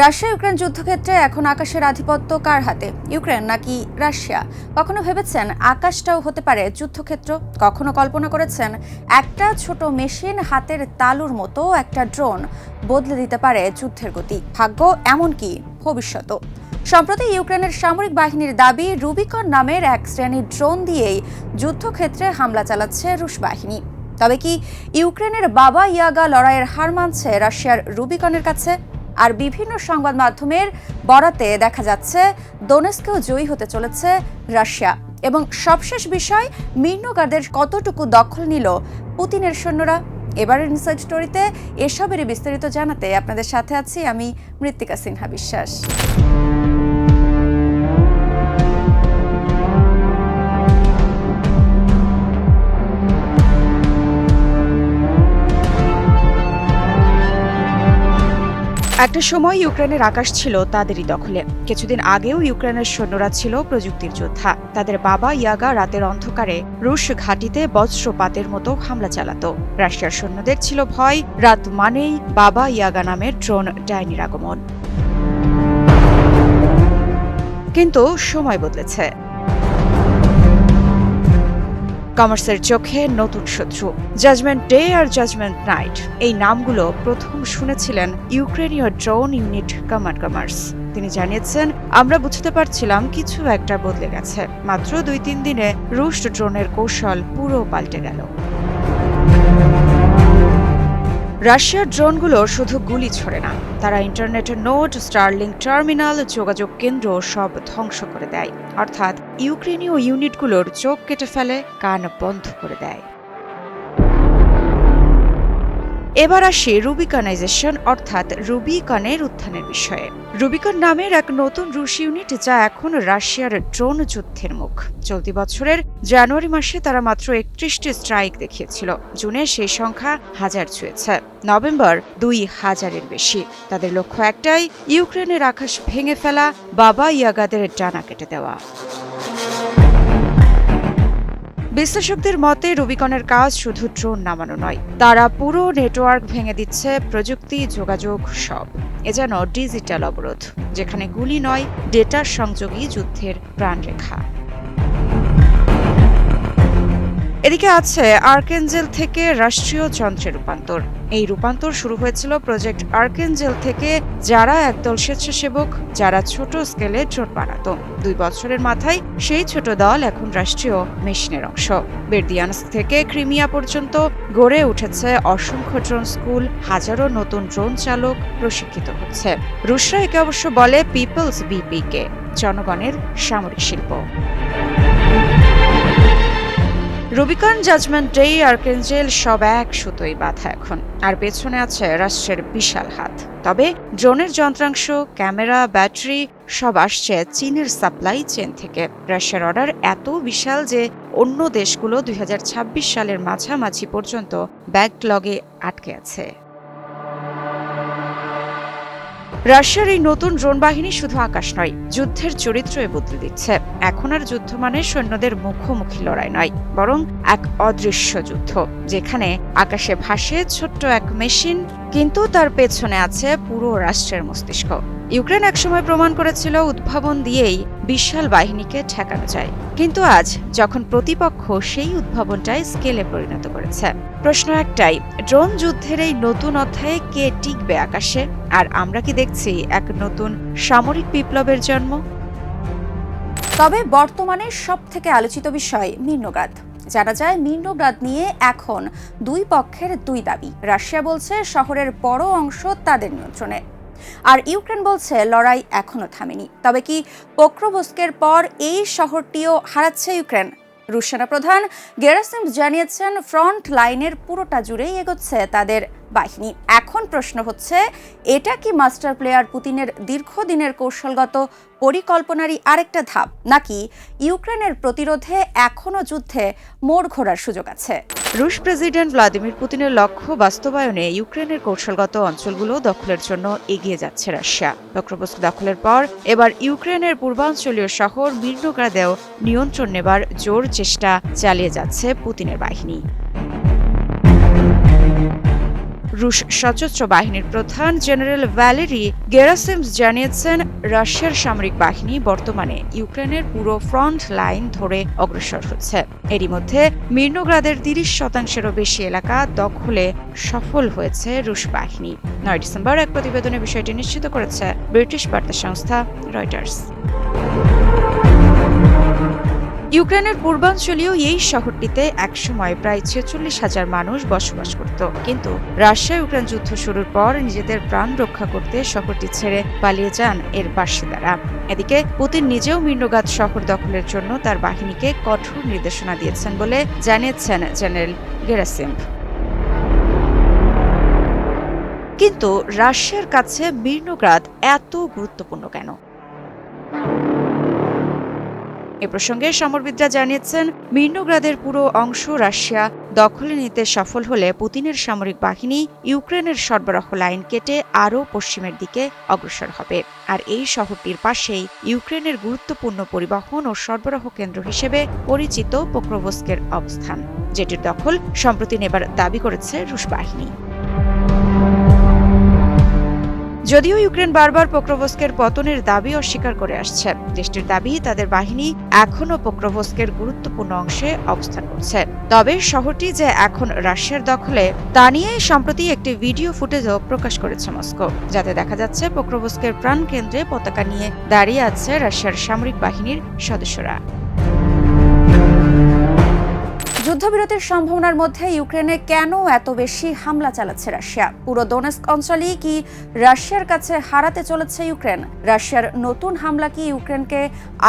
Russia Ukraine যুদ্ধক্ষেত্রে এখন আকাশের আধিপত্য কার হাতে, ইউক্রেন নাকি রাশিয়া? কখনো ভেবেছেন আকাশটাও হতে পারে যুদ্ধক্ষেত্র? কখনো কল্পনা করেছেন একটা ছোট মেশিন হাতের তালুর মতো একটা ড্রোন বদলে দিতে পারে যুদ্ধের গতি, ভাগ্য, এমনকি ভবিষ্যৎ? সম্প্রতি ইউক্রেনের সামরিক বাহিনীর দাবি, রুবিকন নামের এক শ্রেণীর ড্রোন দিয়েই যুদ্ধক্ষেত্রে হামলা চালাচ্ছে রুশ বাহিনী। তবে কি ইউক্রেনের বাবা ইয়াগা লড়াইয়ের হার মানছে রাশিয়ার রুবিকনের কাছে? আর বিভিন্ন সংবাদ মাধ্যমের বরাতে দেখা যাচ্ছে দোনেস্কেও জয়ী হতে চলেছে রাশিয়া। এবং সবশেষ বিষয়, মির্নোগাদের কতটুকু দখল নিল পুতিনের সৈন্যরা? এবারের ইনসাইড স্টোরিতে এসবেরই বিস্তারিত জানাতে আপনাদের সাথে আছি আমি মৃত্তিকা সিনহা বিশ্বাস। একটা সময় ইউক্রেনের আকাশ ছিল তাদেরই দখলে। কিছুদিন আগেও ইউক্রেনের সৈন্যরা ছিল প্রযুক্তির যোদ্ধা। তাদের বাবা ইয়াগা রাতের অন্ধকারে রুশ ঘাঁটিতে বজ্রপাতের মতো হামলা চালাতো। রাশিয়ার সৈন্যদের ছিল ভয়, রাত মানেই বাবা ইয়াগা নামের ড্রোন ডাইনির আগমন। কিন্তু সময় বদলেছে। কমার্সের চোখে নতুন শত্রু। জাজমেন্ট ডে আর জাজমেন্ট নাইট, এই নামগুলো প্রথম শুনেছিলেন ইউক্রেনীয় ড্রোন ইউনিট কমার্স। তিনি জানিয়েছেন, আমরা বুঝতে পারছিলাম কিছু একটা বদলে গেছে। মাত্র 2-3 দিনে রুশ ড্রোনের কৌশল পুরো পাল্টে গেল। রাশিয়ার ড্রোনগুলো শুধু গুলি ছোড়ে না, তারা ইন্টারনেটের নোড, স্টারলিংক টার্মিনাল, যোগাযোগ কেন্দ্র সব ধ্বংস করে দেয়। অর্থাৎ ইউক্রেনীয় ইউনিটগুলোর চোখ কেটে ফেলে, কান বন্ধ করে দেয়। এবার আসি রুবিকানাইজেশন অর্থাৎ রুবিকনের উত্থানের বিষয়ে। রুবিকন নামের এক নতুন রুশ ইউনিট, যা এখন রাশিয়ার ড্রোন যুদ্ধের মুখ। চলতি বছরের জানুয়ারি মাসে তারা মাত্র 31টি স্ট্রাইক দেখিয়েছিল। জুনে সেই সংখ্যা 1000 ছুঁয়েছে, নভেম্বর 2000-এর বেশি। তাদের লক্ষ্য একটাই, ইউক্রেনের আকাশ ভেঙে ফেলা, বাবা ইয়াগাদের ডানা কেটে দেওয়া। বিশ্লেষকদের মতে রুবিকনের কাজ শুধু ড্রোন নামানো নয়, তারা পুরো নেটওয়ার্ক ভেঙে দিচ্ছে, প্রযুক্তি, যোগাযোগ সব। এ যেন ডিজিটাল অবরোধ, যেখানে গুলি নয়, ডেটার সংযোগই যুদ্ধের প্রাণরেখা। এদিকে আছে আর্কেঞ্জেল থেকে রাষ্ট্রীয় যন্ত্রের রূপান্তর। এই রূপান্তর শুরু হয়েছিল প্রজেক্ট আর্কেঞ্জেল থেকে, যারা একদল স্বেচ্ছাসেবক, যারা ছোট স্কেলে ড্রোন বানাত। 2 বছরের মাথায় সেই ছোট দল এখন রাষ্ট্রীয় মেশিনের অংশ। বেরদিয়ানস্ক থেকে ক্রিমিয়া পর্যন্ত গড়ে উঠেছে অসংখ্য ড্রোন স্কুল, হাজারো নতুন ড্রোন চালক প্রশিক্ষিত হচ্ছে। রুশরা একে অবশ্য বলে পিপলস বিপিকে, জনগণের সামরিক শিল্প। রুবিকন, জাজমেন্ট ডে, আর্কেঞ্জেল সব এক সুতোই বাঁধা এখন, আর পেছনে আছে রাষ্ট্রের বিশাল হাত। তবে ড্রোনের যন্ত্রাংশ, ক্যামেরা, ব্যাটারি সব আসছে চীনের সাপ্লাই চেন থেকে। রাশিয়ার অর্ডার এত বিশাল যে অন্য দেশগুলো 2026 সালের মাঝামাঝি পর্যন্ত ব্যাকলগে আটকে আছে। রাশিয়ার এই নতুন ড্রোন বাহিনী শুধু আকাশ নয়, যুদ্ধের চরিত্রই বদলে দিচ্ছে। এখন আর যুদ্ধ মানে সৈন্যদের মুখোমুখি লড়াই নয়, বরং এক অদৃশ্য যুদ্ধ, যেখানে আকাশে ভাসে ছোট্ট এক মেশিন, কিন্তু তার পেছনে আছে পুরো রাষ্ট্রের মস্তিষ্ক। ইউক্রেন একসময় প্রমাণ করেছিল উদ্ভাবন দিয়েই বিশাল বাহিনীকে ঠেকানো যায়। কিন্তু আজ যখন প্রতিপক্ষ সেই উদ্ভাবনটাই স্কেলে পরিণত করেছে, প্রশ্ন একটাই, ড্রোন যুদ্ধের এই নতুন অধ্যায়ে কে টিকবে আকাশে? আর আমরা কি দেখছি এক নতুন সামরিক বিপ্লবের জন্ম? তবে বর্তমানে সবথেকে আলোচিত বিষয় মির্নোগাদ। জানা যায়, মির্নোগাদ নিয়ে এখন 2 পক্ষের 2 দাবি। রাশিয়া বলছে শহরের বড় অংশ তাদের নিয়ন্ত্রণে, আর ইউক্রেন বলছে লড়াই এখনো থামেনি। তবে কি পোক্রোভস্কের পর এই শহরটিও হারাচ্ছে ইউক্রেন? রুশ সেনাপ্রধান গেরাসিম জানিয়েছেন, ফ্রন্ট লাইনের পুরোটা জুড়েই এগোচ্ছে তাদের বাহিনী। এখন প্রশ্ন হচ্ছে, এটা কি মাস্টার প্লেয়ার পুতিনের দীর্ঘদিনের কৌশলগত পরিকল্পনারই আরেকটা ধাপ, নাকি ইউক্রেনের প্রতিরোধে এখনো যুদ্ধে মোড় ঘোরার সুযোগ আছে? রুশ প্রেসিডেন্ট ভ্লাদিমির পুতিনের লক্ষ্য বাস্তবায়নে ইউক্রেনের কৌশলগত অঞ্চলগুলো দখলের জন্য এগিয়ে যাচ্ছে রাশিয়া। পোক্রোভস্ক দখলের পর এবার ইউক্রেনের পূর্বাঞ্চলীয় শহর মির্নোগাদেও নিয়ন্ত্রণ নেবার জোর চেষ্টা চালিয়ে যাচ্ছে পুতিনের বাহিনী। রুশ সশস্ত্র বাহিনীর প্রধান জেনারেল ভ্যালেরি গেরাসিমস জানিয়েছেন, রাশিয়ার সামরিক বাহিনী বর্তমানে ইউক্রেনের পুরো ফ্রন্ট লাইন ধরে অগ্রসর হচ্ছে। এরই মধ্যে মির্নোগ্রাদের 30%-এরও বেশি এলাকা দখলে সফল হয়েছে রুশ বাহিনী। 9 ডিসেম্বর এক প্রতিবেদনে বিষয়টি নিশ্চিত করেছে ব্রিটিশ বার্তা সংস্থা রয়টার্স। ইউক্রেনের পূর্বাঞ্চলীয় এই শহরটিতে একসময় প্রায় 46,000 মানুষ বসবাস করত, কিন্তু রাশিয়া ইউক্রেন যুদ্ধ শুরুর পর নিজেদের প্রাণ রক্ষা করতে শহরটি ছেড়ে পালিয়ে যান এর বাসিন্দারা। এদিকে পুতিন নিজেও মির্নোগ্রাদ শহর দখলের জন্য তার বাহিনীকে কঠোর নির্দেশনা দিয়েছেন বলে জানিয়েছেন জেনারেল গেরাসিমভ। কিন্তু রাশিয়ার কাছে মির্নোগ্রাদ এত গুরুত্বপূর্ণ কেন? এ প্রসঙ্গে সমরবিদরা জানিয়েছেন, মির্নোগ্রাদের পুরো অংশ রাশিয়া দখলে নিতে সফল হলে পুতিনের সামরিক বাহিনী ইউক্রেনের সরবরাহ লাইন কেটে আরও পশ্চিমের দিকে অগ্রসর হবে। আর এই শহরটির পাশেই ইউক্রেনের গুরুত্বপূর্ণ পরিবহন ও সরবরাহ কেন্দ্র হিসেবে পরিচিত পোক্রোভস্কের অবস্থান, যেটির দখল সম্প্রতি নেবার দাবি করেছে রুশ বাহিনী। যদিও ইউক্রেন বারবার পোক্রোভস্কের পতনের দাবি অস্বীকার করে আসছে, দেশটির দাবি তাদের বাহিনী এখনও পোক্রোভস্কের গুরুত্বপূর্ণ অংশে অবস্থান করছে। তবে শহরটি যে এখন রাশিয়ার দখলে তা নিয়ে সম্প্রতি একটি ভিডিও ফুটেজও প্রকাশ করেছে মস্কো, যাতে দেখা যাচ্ছে পোক্রোভস্কের প্রাণকেন্দ্রে পতাকা নিয়ে দাঁড়িয়ে আছে রাশিয়ার সামরিক বাহিনীর সদস্যরা। যুদ্ধবিরতির সম্ভাবনার মধ্যে ইউক্রেনে কেন এত বেশি হামলা চালাচ্ছে রাশিয়া? পুরো দোনেস্ক অঞ্চলই কি রাশিয়ার কাছে হারাতে চলেছে ইউক্রেন? রাশিয়ার নতুন হামলা কি ইউক্রেনকে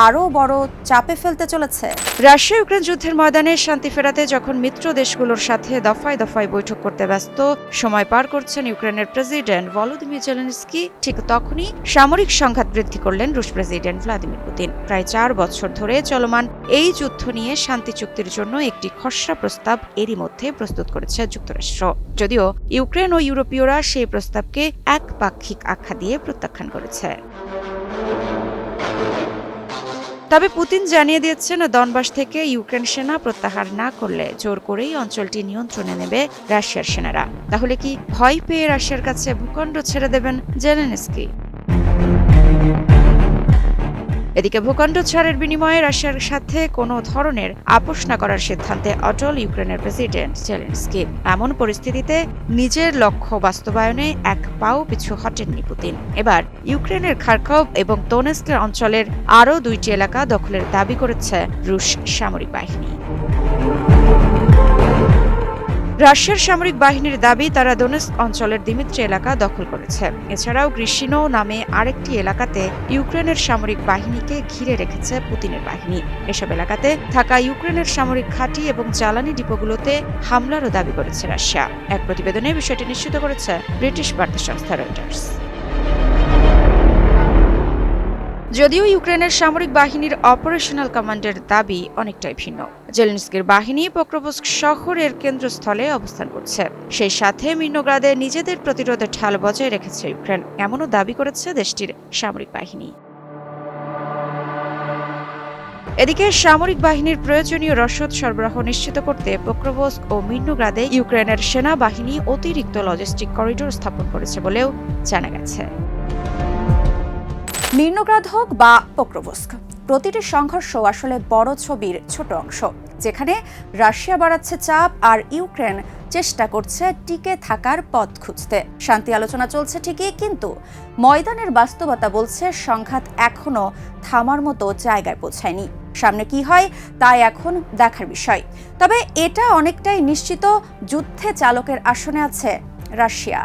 আরও বড় চাপে ফেলতে চলেছে? রাশিয়া ইউক্রেন যুদ্ধের ময়দানে শান্তি ফেরাতে যখন মিত্র দেশগুলোর সাথে দফায় দফায় বৈঠক করতে ব্যস্ত সময় পার করছেন ইউক্রেনের প্রেসিডেন্ট ভলোদিমির জেলেনস্কি, ঠিক তখনই সামরিক সংঘাত বৃদ্ধি করলেন রুশ প্রেসিডেন্ট ভ্লাদিমির পুতিন। প্রায় 4 বছর ধরে চলমান এই যুদ্ধ নিয়ে শান্তি চুক্তির জন্য একটি খসড়া প্রস্তাব এরই মধ্যে প্রস্তুত করেছে যুক্তরাষ্ট্র, যদিও ইউক্রেন ও ইউরোপীয়রা সেই প্রস্তাবকে একপাক্ষিক আখ্যা দিয়ে প্রত্যাখ্যান করেছে। তবে পুতিন জানিয়ে দিয়েছেন, দনবাস থেকে ইউক্রেন সেনা প্রত্যাহার না করলে জোর করেই অঞ্চলটি নিয়ন্ত্রণে নেবে রাশিয়ার সেনারা। তাহলে কি ভয় পেয়ে রাশিয়ার কাছে ভূখণ্ড ছেড়ে দেবেন জেলেনস্কি? এদিকে ভূখণ্ড ছাড়ের বিনিময়ে রাশিয়ার সাথে কোনো ধরনের আপোষ না করার সিদ্ধান্তে অটল ইউক্রেনের প্রেসিডেন্ট জেলেনস্কি। এমন পরিস্থিতিতে নিজের লক্ষ্য বাস্তবায়নে এক পাও পিছু হটেননি পুতিন। এবার ইউক্রেনের খার্কিভ এবং দোনেস্কের অঞ্চলের আরও 2টি এলাকা দখলের দাবি করেছে রুশ সামরিক বাহিনী। রাশিয়ার সামরিক বাহিনীর দাবি, তারা দোনেস্ক অঞ্চলের দিমিত্রি এলাকা দখল করেছে। এছাড়াও গ্রিশিনো নামে আরেকটি এলাকাতে ইউক্রেনের সামরিক বাহিনীকে ঘিরে রেখেছে পুতিনের বাহিনী। এসব এলাকাতে থাকা ইউক্রেনের সামরিক ঘাঁটি এবং জ্বালানি ডিপোগুলোতে হামলারও দাবি করেছে রাশিয়া। এক প্রতিবেদনে বিষয়টি নিশ্চিত করেছে ব্রিটিশ বার্তা সংস্থা রয়টার্স। যদিও ইউক্রেনের সামরিক বাহিনীর অপারেশনাল কমান্ডের দাবি অনেকটাই ভিন্ন। জেলেনস্কির বাহিনী পোক্রোভস্ক শহরের কেন্দ্রস্থলে অবস্থান করছে, সেই সাথে মির্নোগ্রাদে নিজেদের প্রতিরোধে ঢাল বজায় রেখেছে ইউক্রেন, এমনও দাবি করেছে দেশটির সামরিক বাহিনী। এদিকে সামরিক বাহিনীর প্রয়োজনীয় রসদ সরবরাহ নিশ্চিত করতে পোক্রোভস্ক ও মির্নোগ্রাদে ইউক্রেনের সেনাবাহিনী অতিরিক্ত লজিস্টিক করিডোর স্থাপন করেছে বলেও জানা গেছে। মির্নোগ্রাদ হোক বা পোক্রোভস্ক, প্রতিটি সংঘর্ষ আসলে বড় ছবির ছোট অংশ, যেখানে রাশিয়া বাড়াচ্ছে চাপ আর ইউক্রেন চেষ্টা করছে টিকে থাকার পথ খুঁজতে। শান্তি আলোচনা চলছে ঠিকই, কিন্তু ময়দানের বাস্তবতা বলছে সংঘাত এখনো থামার মতো জায়গায় পৌঁছায়নি। সামনে কি হয় তা এখন দেখার বিষয়। তবে এটা অনেকটাই নিশ্চিত, যুদ্ধে চালকের আসনে আছে রাশিয়া।